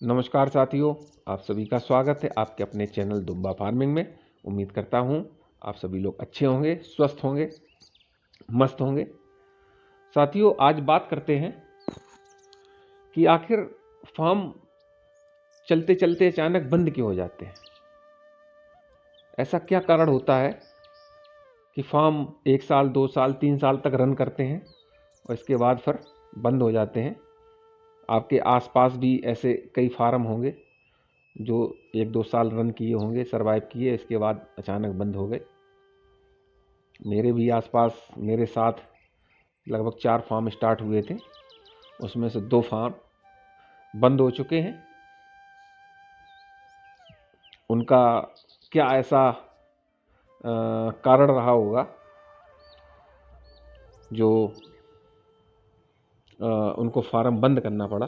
नमस्कार साथियों, आप सभी का स्वागत है आपके अपने चैनल दुम्बा फार्मिंग में। उम्मीद करता हूँ आप सभी लोग अच्छे होंगे, स्वस्थ होंगे, मस्त होंगे। साथियों, आज बात करते हैं कि आखिर फार्म चलते चलते अचानक बंद क्यों हो जाते हैं। ऐसा क्या कारण होता है कि फार्म 1 साल, 2 साल, 3 साल तक रन करते हैं और इसके बाद फिर बंद हो जाते हैं। आपके आसपास भी ऐसे कई फार्म होंगे जो 1-2 साल रन किए होंगे, सरवाइव किए, इसके बाद अचानक बंद हो गए। मेरे भी आसपास मेरे साथ लगभग 4 फार्म स्टार्ट हुए थे, उसमें से 2 फार्म बंद हो चुके हैं। उनका क्या ऐसा कारण रहा होगा जो उनको फार्म बंद करना पड़ा।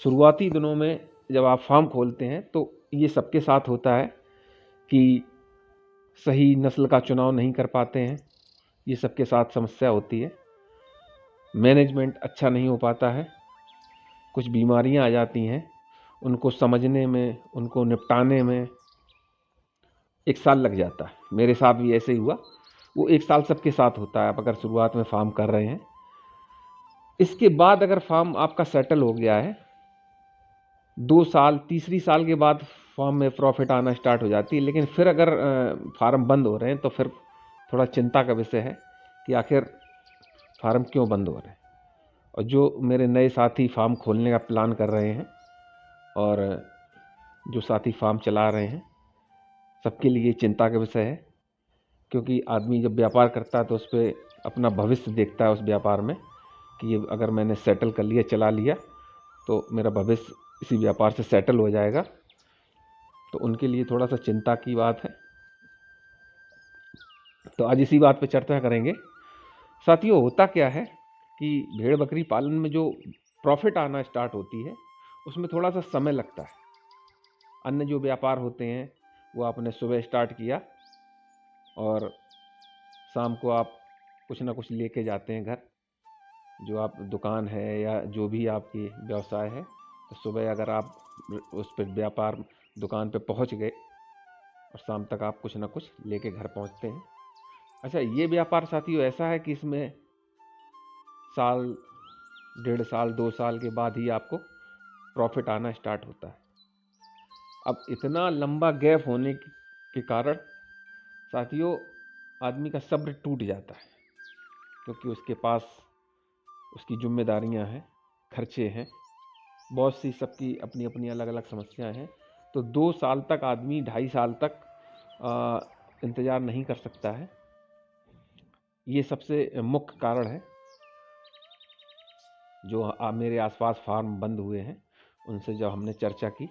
शुरुआती दिनों में जब आप फार्म खोलते हैं तो ये सबके साथ होता है कि सही नस्ल का चुनाव नहीं कर पाते हैं। ये सबके साथ समस्या होती है। मैनेजमेंट अच्छा नहीं हो पाता है, कुछ बीमारियां आ जाती हैं। उनको समझने में, उनको निपटाने में 1 साल लग जाता है। मेरे साथ भी ऐसे ही हुआ। वो 1 साल सबके साथ होता है, आप अगर शुरुआत में फार्म कर रहे हैं। इसके बाद अगर फार्म आपका सेटल हो गया है, 2 साल, तीसरी साल के बाद फार्म में प्रॉफिट आना स्टार्ट हो जाती है। लेकिन फिर अगर फार्म बंद हो रहे हैं तो फिर थोड़ा चिंता का विषय है कि आखिर फार्म क्यों बंद हो रहे हैं। और जो मेरे नए साथी फार्म खोलने का प्लान कर रहे हैं और जो साथी फार्म चला रहे हैं, सबके लिए चिंता का विषय है। क्योंकि आदमी जब व्यापार करता है तो उस पर अपना भविष्य देखता है उस व्यापार में कि ये अगर मैंने सेटल कर लिया, चला लिया, तो मेरा भविष्य इसी व्यापार से सेटल हो जाएगा। तो उनके लिए थोड़ा सा चिंता की बात है। तो आज इसी बात पर चर्चा करेंगे। साथियों, होता क्या है कि भेड़ बकरी पालन में जो प्रॉफिट आना स्टार्ट होती है उसमें थोड़ा सा समय लगता है। अन्य जो व्यापार होते हैं वो आपने सुबह स्टार्ट किया और शाम को आप कुछ ना कुछ लेके जाते हैं घर। जो आप दुकान है या जो भी आपकी व्यवसाय है, तो सुबह अगर आप उस पर व्यापार दुकान पे पहुंच गए और शाम तक आप कुछ ना कुछ लेके घर पहुंचते हैं। अच्छा, ये व्यापार साथियों ऐसा है कि इसमें साल, 1.5 साल, 2 साल के बाद ही आपको प्रॉफिट आना स्टार्ट होता है। अब इतना लंबा गैप होने के कारण साथियों आदमी का सब्र टूट जाता है, क्योंकि उसके पास उसकी जिम्मेदारियां हैं, खर्चे हैं, बहुत सी, सबकी अपनी अपनी अलग अलग समस्याएं हैं। तो 2 साल तक आदमी, 2.5 साल तक इंतज़ार नहीं कर सकता है। ये सबसे मुख्य कारण है। जो मेरे आसपास फार्म बंद हुए हैं उनसे जब हमने चर्चा की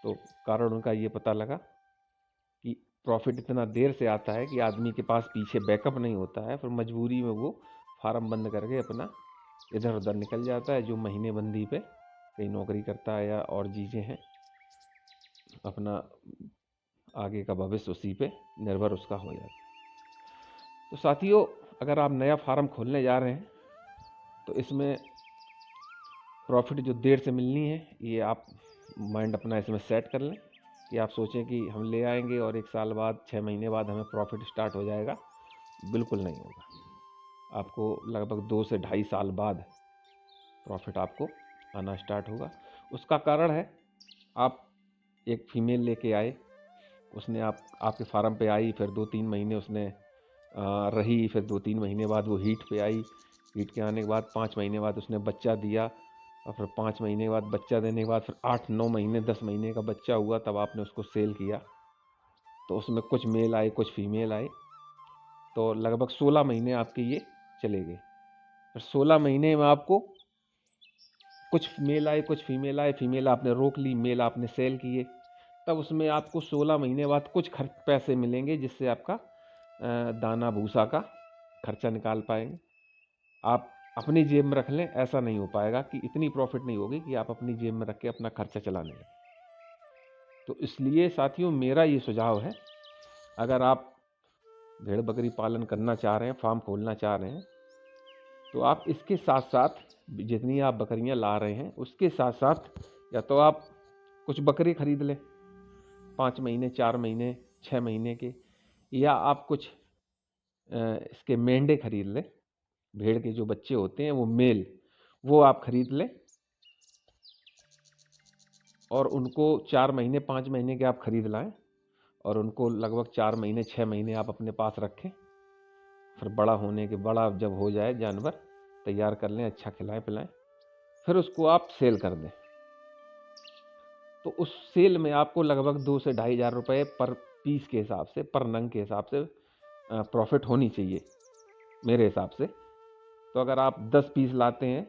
तो कारण उनका ये पता लगा कि प्रॉफिट इतना देर से आता है कि आदमी के पास पीछे बैकअप नहीं होता है। फिर मजबूरी में वो फार्म बंद करके अपना इधर उधर निकल जाता है। जो महीने बंदी पे कहीं नौकरी करता है या और चीज़ें हैं, अपना आगे का भविष्य उसी पे निर्भर उसका हो जाता है। तो साथियों, अगर आप नया फार्म खोलने जा रहे हैं तो इसमें प्रॉफिट जो देर से मिलनी है, ये आप माइंड अपना इसमें सेट कर लें कि आप सोचें कि हम ले आएंगे और 1 साल बाद, 6 महीने बाद हमें प्रॉफिट स्टार्ट हो जाएगा। बिल्कुल नहीं होगा। आपको लगभग 2 से 2.5 साल बाद प्रॉफिट आपको आना स्टार्ट होगा। उसका कारण है, आप एक फीमेल लेके आए, उसने आपके फार्म पे आई, फिर 2-3 महीने उसने रही, फिर 2-3 महीने बाद वो हीट पे आई। हीट के आने के बाद 5 महीने बाद उसने बच्चा दिया, और फिर 5 महीने बाद बच्चा देने के बाद फिर 8-9 महीने, 10 महीने का बच्चा हुआ, तब आपने उसको सेल किया। तो उसमें कुछ मेल आए, कुछ फीमेल आए, तो लगभग 16 महीने आपके ये चले गए। फिर 16 महीने में आपको कुछ मेल आए, कुछ फीमेल आए। फीमेल आपने रोक ली, मेल आपने सेल किए। तब उसमें आपको 16 महीने बाद कुछ खर्च पैसे मिलेंगे, जिससे आपका दाना भूसा का खर्चा निकाल पाएंगे। आप अपनी जेब में रख लें, ऐसा नहीं हो पाएगा कि इतनी प्रॉफिट नहीं होगी कि आप अपनी जेब में रख के अपना खर्चा चलाने लगें। तो इसलिए साथियों, मेरा ये सुझाव है, अगर आप भेड़ बकरी पालन करना चाह रहे हैं, फार्म खोलना चाह रहे हैं, तो आप इसके साथ साथ जितनी आप बकरियां ला रहे हैं उसके साथ साथ या तो आप कुछ बकरी खरीद लें 5 महीने 4 महीने 6 महीने के, या आप कुछ इसके मेंढे खरीद लें। भेड़ के जो बच्चे होते हैं वो मेल, वो आप खरीद लें और उनको 4 महीने 5 महीने के आप खरीद लाएं और उनको लगभग 4 महीने 6 महीने आप अपने पास रखें। फिर बड़ा जब हो जाए जानवर तैयार कर लें, अच्छा खिलाएं पिलाएं, फिर उसको आप सेल कर दें। तो उस सेल में आपको लगभग 2 से 2,500 रुपये पर पीस के हिसाब से, पर नंग के हिसाब से प्रॉफिट होनी चाहिए मेरे हिसाब से। तो अगर आप 10 पीस लाते हैं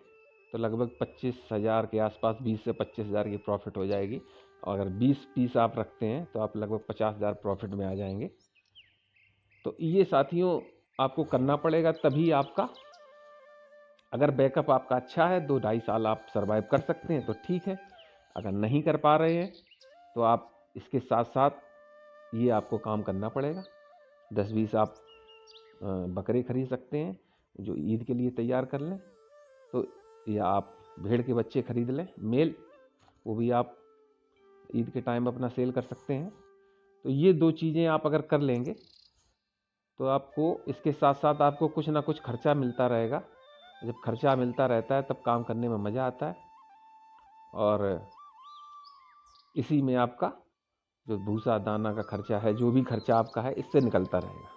तो लगभग 25,000 के आसपास, 20 से 25,000 की प्रॉफिट हो जाएगी। और अगर 20 पीस आप रखते हैं तो आप लगभग 50,000 प्रॉफिट में आ जाएंगे। तो ये साथियों आपको करना पड़ेगा, तभी आपका, अगर बैकअप आपका अच्छा है 2-2.5 साल आप सर्वाइव कर सकते हैं तो ठीक है। अगर नहीं कर पा रहे हैं तो आप इसके साथ साथ ये आपको काम करना पड़ेगा। 10-20 आप बकरे खरीद सकते हैं जो ईद के लिए तैयार कर लें, तो या आप भेड़ के बच्चे खरीद लें मेल, वो भी आप ईद के टाइम अपना सेल कर सकते हैं। तो ये 2 चीज़ें आप अगर कर लेंगे तो आपको इसके साथ साथ आपको कुछ ना कुछ खर्चा मिलता रहेगा। जब खर्चा मिलता रहता है तब काम करने में मज़ा आता है और इसी में आपका जो भूसा दाना का खर्चा है, जो भी खर्चा आपका है, इससे निकलता रहेगा।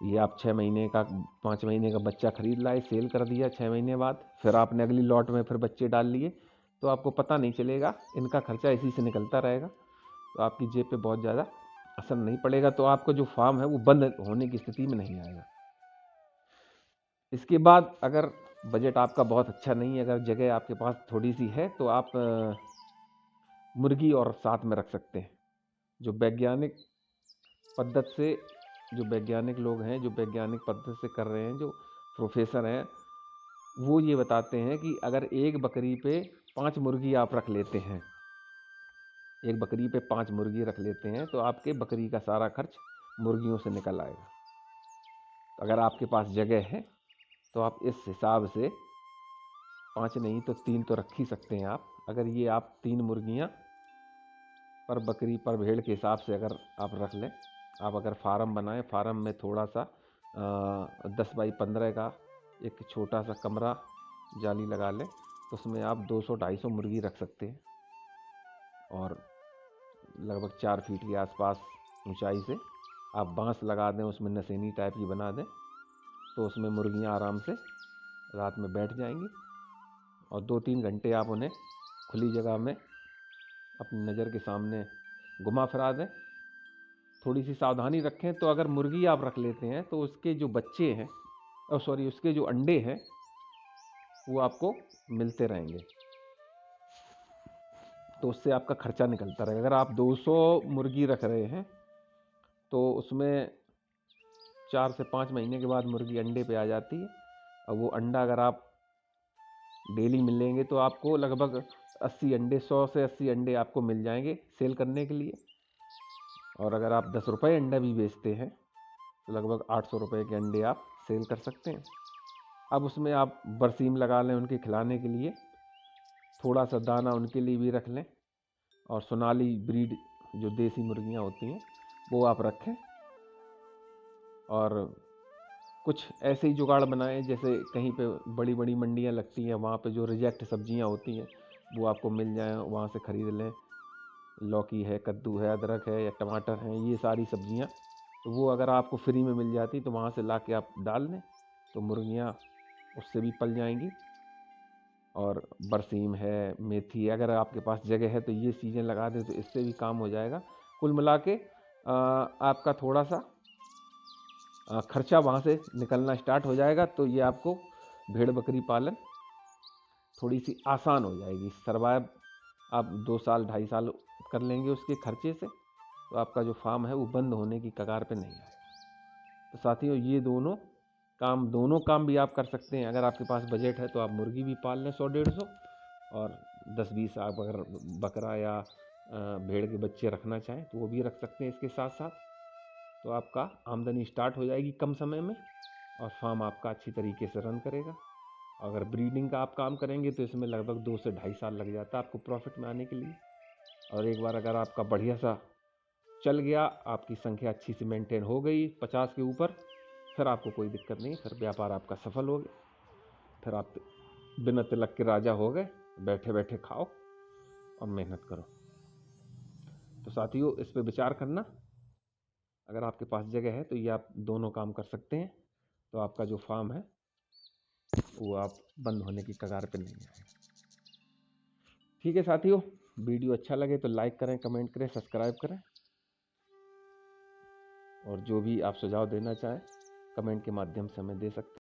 ये आप 6 महीने का 5 महीने का बच्चा खरीद लाए, सेल कर दिया 6 महीने बाद, फिर आपने अगली लॉट में फिर बच्चे डाल लिए, तो आपको पता नहीं चलेगा, इनका खर्चा इसी से निकलता रहेगा। तो आपकी जेब पे बहुत ज़्यादा असर नहीं पड़ेगा, तो आपका जो फार्म है वो बंद होने की स्थिति में नहीं आएगा। इसके बाद अगर बजट आपका बहुत अच्छा नहीं है, अगर जगह आपके पास थोड़ी सी है, तो आप मुर्गी और साथ में रख सकते हैं। जो वैज्ञानिक पद्धति से, जो वैज्ञानिक लोग हैं, जो वैज्ञानिक पद्धति से कर रहे हैं, जो प्रोफेसर हैं, वो ये बताते हैं कि अगर एक बकरी पे 5 मुर्गी आप रख लेते हैं, एक बकरी पे 5 मुर्गी रख लेते हैं, तो आपके बकरी का सारा खर्च मुर्गियों से निकल आएगा। तो अगर आपके पास जगह है तो आप इस हिसाब से 5 नहीं तो 3 तो रख ही सकते हैं आप। अगर ये आप 3 मुर्गियाँ पर बकरी पर भेड़ के हिसाब से अगर आप रख लें, आप अगर फार्म बनाएं, फार्म में थोड़ा सा 10 बाई 15 का एक छोटा सा कमरा जाली लगा लें, तो उसमें आप 200-250 मुर्गी रख सकते हैं और लगभग 4 फीट के आसपास ऊंचाई से आप बांस लगा दें, उसमें नसेनी टाइप की बना दें, तो उसमें मुर्गियां आराम से रात में बैठ जाएंगी और 2-3 घंटे आप उन्हें खुली जगह में अपनी नज़र के सामने घुमा फिरा दें। थोड़ी सी सावधानी रखें, तो अगर मुर्गी आप रख लेते हैं तो उसके जो बच्चे हैं, उसके जो अंडे हैं वो आपको मिलते रहेंगे, तो उससे आपका खर्चा निकलता रहेगा। अगर आप 200 मुर्गी रख रहे हैं तो उसमें 4 से 5 महीने के बाद मुर्गी अंडे पे आ जाती है, और वो अंडा अगर आप डेली मिलेंगे तो आपको लगभग 80 अंडे, 100 से 80 अंडे आपको मिल जाएंगे सेल करने के लिए। और अगर आप 10 रुपये अंडा भी बेचते हैं तो लगभग 800 रुपये के अंडे आप सेल कर सकते हैं। अब उसमें आप बरसीम लगा लें उनके खिलाने के लिए, थोड़ा सा दाना उनके लिए भी रख लें, और सोनाली ब्रीड जो देसी मुर्गियां होती हैं वो आप रखें, और कुछ ऐसे ही जुगाड़ बनाएं जैसे कहीं पे बड़ी बड़ी मंडियां लगती हैं, वहाँ पे जो रिजेक्ट सब्जियां होती हैं वो आपको मिल जाएं, वहाँ से ख़रीद लें। लौकी है, कद्दू है, अदरक है या टमाटर हैं, ये सारी सब्जियां, तो वो अगर आपको फ्री में मिल जाती तो वहाँ से ला के आप डाल दें, तो मुर्गियाँ उससे भी पल जाएंगी। और बरसीम है, मेथी, अगर आपके पास जगह है तो ये चीज़ें लगा दें तो इससे भी काम हो जाएगा। कुल मिला के आपका थोड़ा सा खर्चा वहाँ से निकलना स्टार्ट हो जाएगा, तो ये आपको भेड़ बकरी पालन थोड़ी सी आसान हो जाएगी। सर्वाइव आप 2 साल 2.5 साल कर लेंगे उसके खर्चे से, तो आपका जो फार्म है वो बंद होने की कगार पे नहीं आएगा। तो साथियों, ये दोनों काम भी आप कर सकते हैं। अगर आपके पास बजट है तो आप मुर्गी भी पाल लें 100-150, और 10-20 आप अगर बकरा या भेड़ के बच्चे रखना चाहें तो वो भी रख सकते हैं इसके साथ साथ। तो आपका आमदनी स्टार्ट हो जाएगी कम समय में, और फार्म आपका अच्छी तरीके से रन करेगा। अगर ब्रीडिंग का आप काम करेंगे तो इसमें लगभग 2 से ढाई साल लग जाता है आपको प्रॉफिट में आने के लिए। और एक बार अगर आपका बढ़िया सा चल गया, आपकी संख्या अच्छी सी मेंटेन हो गई 50 के ऊपर, फिर आपको कोई दिक्कत नहीं, फिर व्यापार आपका सफल हो गया। फिर आप बिना तिलक के राजा हो गए, बैठे बैठे खाओ और मेहनत करो। तो साथियों, इस पे विचार करना। अगर आपके पास जगह है तो ये आप दोनों काम कर सकते हैं, तो आपका जो फार्म है वो आप बंद होने की कगार पे नहीं आए। ठीक है साथियों, वीडियो अच्छा लगे तो लाइक करें, कमेंट करें, सब्सक्राइब करें, और जो भी आप सुझाव देना चाहें कमेंट के माध्यम से हमें दे सकते हैं।